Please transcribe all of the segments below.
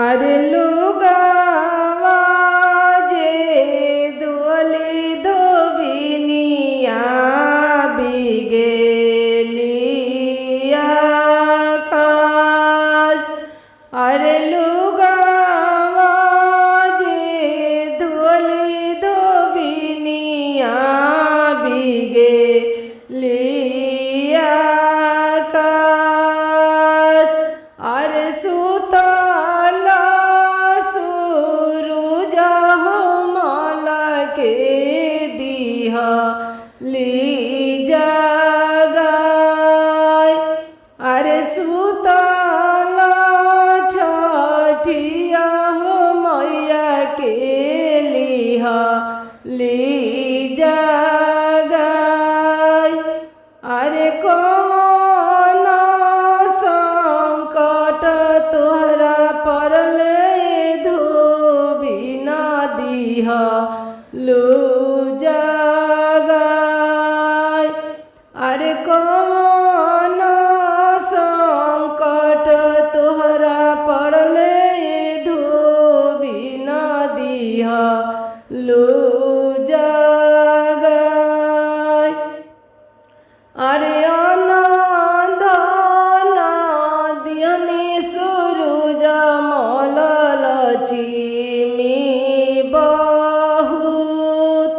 अरे लुगावा जे दुअली धोबिनिया बिगेली आकाश। अरे लुगावा जे दुअली धोबिनिया बिगेली आकाश। अरे सुतला सूरुजा हो माला के दिहा ली जगाय। अरे सुतला छठिया हो मैया के लिहा ली जगाय। अरे कौन संकट तोहरा परले धोबिना दिहा लो जगाय। अरे कौन संकट तोहरा परले धोबिना दिहा लो जगाय। अरे अनधना दिहनी सूरुज मल लक्ष्मी बहुत।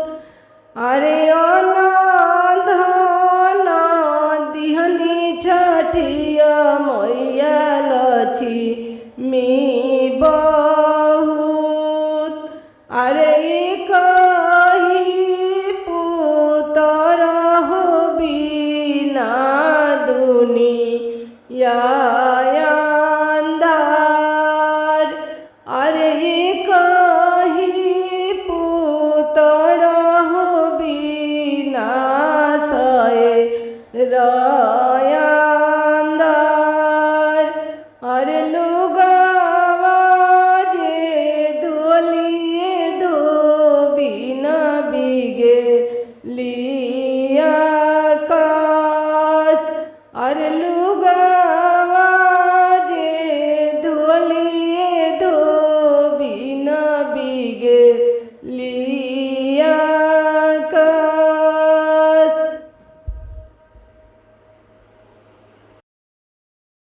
अरे अनधना दिहनी छठिया मैया लक्ष्मी बहुत। अरे कही पुत्र हो बिना दुनिया अंधार। अरे कही पुत्र हो बिना सए रया